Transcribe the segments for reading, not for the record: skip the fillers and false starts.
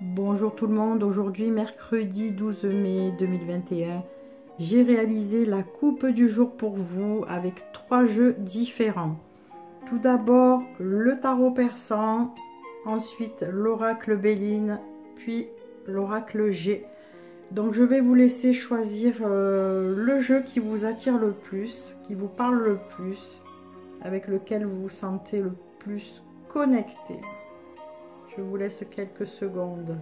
Bonjour tout le monde, aujourd'hui mercredi 12 mai 2021, j'ai réalisé la coupe du jour pour vous avec 3 jeux différents. Tout d'abord le tarot persan, ensuite l'oracle Béline, puis l'oracle G. Donc je vais vous laisser choisir le jeu qui vous attire le plus, qui vous parle le plus, avec lequel vous vous sentez le plus connecté. Je vous laisse quelques secondes.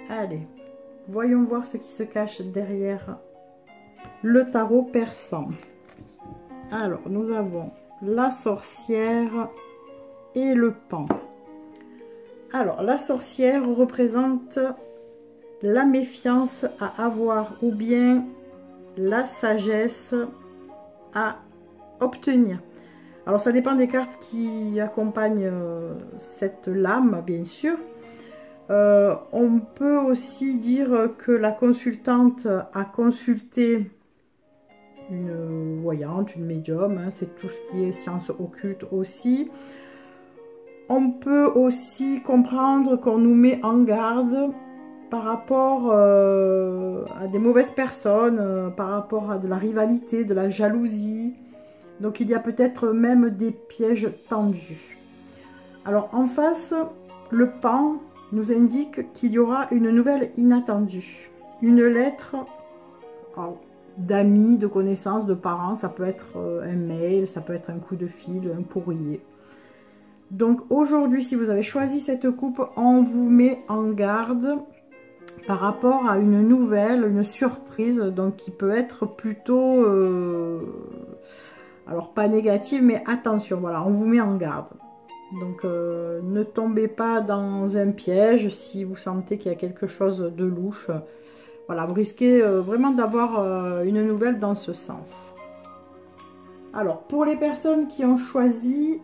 Allez, voyons voir ce qui se cache derrière le tarot persan. Alors, nous avons la sorcière et le pan. Alors, la sorcière représente la méfiance à avoir ou bien la sagesse à obtenir. Alors, ça dépend des cartes qui accompagnent cette lame, bien sûr. On peut aussi dire que la consultante a consulté une voyante, une médium, hein, c'est tout ce qui est science occulte aussi. On peut aussi comprendre qu'on nous met en garde par rapport à des mauvaises personnes, par rapport à de la rivalité, de la jalousie. Donc il y a peut-être même des pièges tendus. Alors en face, le pan nous indique qu'il y aura une nouvelle inattendue. Une lettre d'amis, de connaissances, de parents, ça peut être un mail, ça peut être un coup de fil, un courrier. Donc aujourd'hui, si vous avez choisi cette coupe, on vous met en garde par rapport à une nouvelle, une surprise, donc qui peut être plutôt, alors pas négative, mais attention, voilà, on vous met en garde. Donc ne tombez pas dans un piège si vous sentez qu'il y a quelque chose de louche. Voilà, vous risquez vraiment d'avoir une nouvelle dans ce sens. Alors, pour les personnes qui ont choisi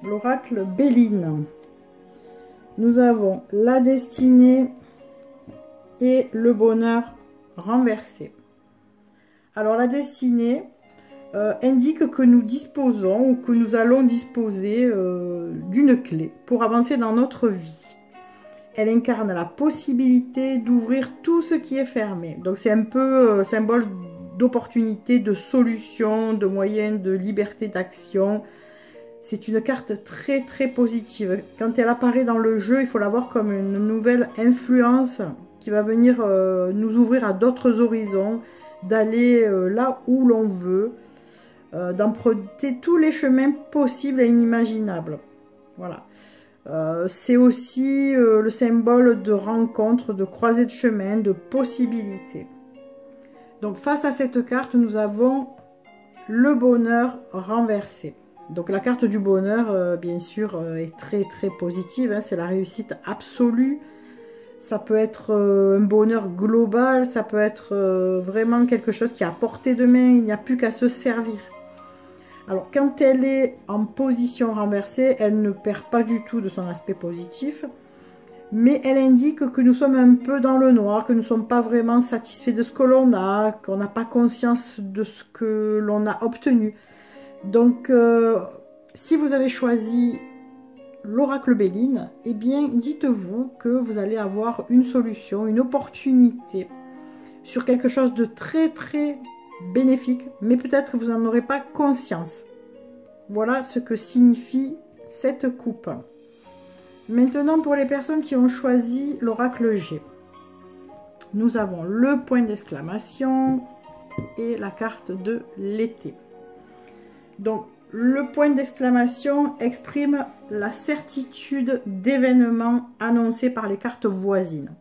l'oracle Béline, nous avons la destinée et le bonheur renversé. Alors, la destinée indique que nous disposons ou que nous allons disposer d'une clé pour avancer dans notre vie. Elle incarne la possibilité d'ouvrir tout ce qui est fermé. Donc c'est un peu symbole d'opportunité, de solution, de moyens, de liberté d'action. C'est une carte très très positive. Quand elle apparaît dans le jeu, il faut la voir comme une nouvelle influence qui va venir nous ouvrir à d'autres horizons, d'aller là où l'on veut, d'emprunter tous les chemins possibles et inimaginables. Voilà. C'est aussi le symbole de rencontre, de croisée de chemin, de possibilités. Donc face à cette carte, nous avons le bonheur renversé. Donc la carte du bonheur, bien sûr, est très très positive, hein, c'est la réussite absolue. Ça peut être un bonheur global, ça peut être vraiment quelque chose qui est à portée de main, il n'y a plus qu'à se servir. Alors, quand elle est en position renversée, elle ne perd pas du tout de son aspect positif, mais elle indique que nous sommes un peu dans le noir, que nous ne sommes pas vraiment satisfaits de ce que l'on a, qu'on n'a pas conscience de ce que l'on a obtenu. Donc, si vous avez choisi l'oracle Béline, eh bien, dites-vous que vous allez avoir une solution, une opportunité sur quelque chose de très très bénéfique, mais peut-être que vous n'en aurez pas conscience. Voilà ce que signifie cette coupe. Maintenant, pour les personnes qui ont choisi l'oracle G, nous avons le point d'exclamation et la carte de l'été. Donc, le point d'exclamation exprime la certitude d'événements annoncés par les cartes voisines.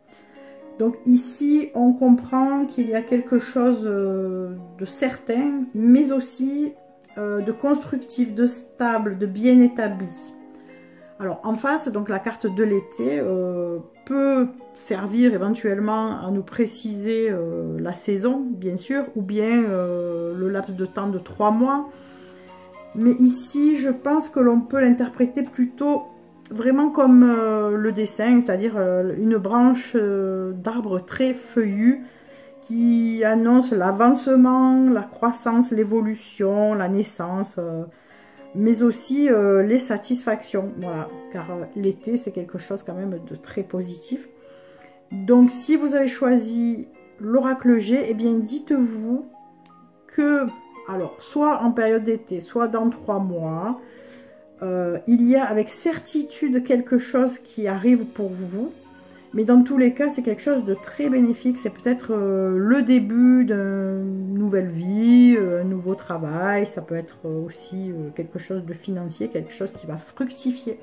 Donc ici, on comprend qu'il y a quelque chose de certain, mais aussi de constructif, de stable, de bien établi. Alors en face, donc la carte de l'été peut servir éventuellement à nous préciser la saison, bien sûr, ou bien le laps de temps de 3 mois. Mais ici, je pense que l'on peut l'interpréter plutôt vraiment comme le dessin, c'est-à-dire une branche d'arbre très feuillu qui annonce l'avancement, la croissance, l'évolution, la naissance, mais aussi les satisfactions. Voilà, car l'été, c'est quelque chose quand même de très positif. Donc, si vous avez choisi l'oracle G, eh bien, dites-vous que, alors, soit en période d'été, soit dans 3 mois, il y a avec certitude quelque chose qui arrive pour vous. Mais dans tous les cas, c'est quelque chose de très bénéfique. C'est peut-être le début d'une nouvelle vie, un nouveau travail. Ça peut être aussi quelque chose de financier, quelque chose qui va fructifier.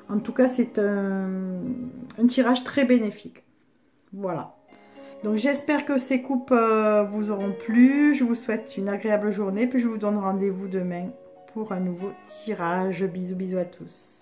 En tout cas, c'est un tirage très bénéfique. Voilà. Donc j'espère que ces coupes vous auront plu. Je vous souhaite une agréable journée. Puis je vous donne rendez-vous demain pour un nouveau tirage. Bisous, bisous à tous.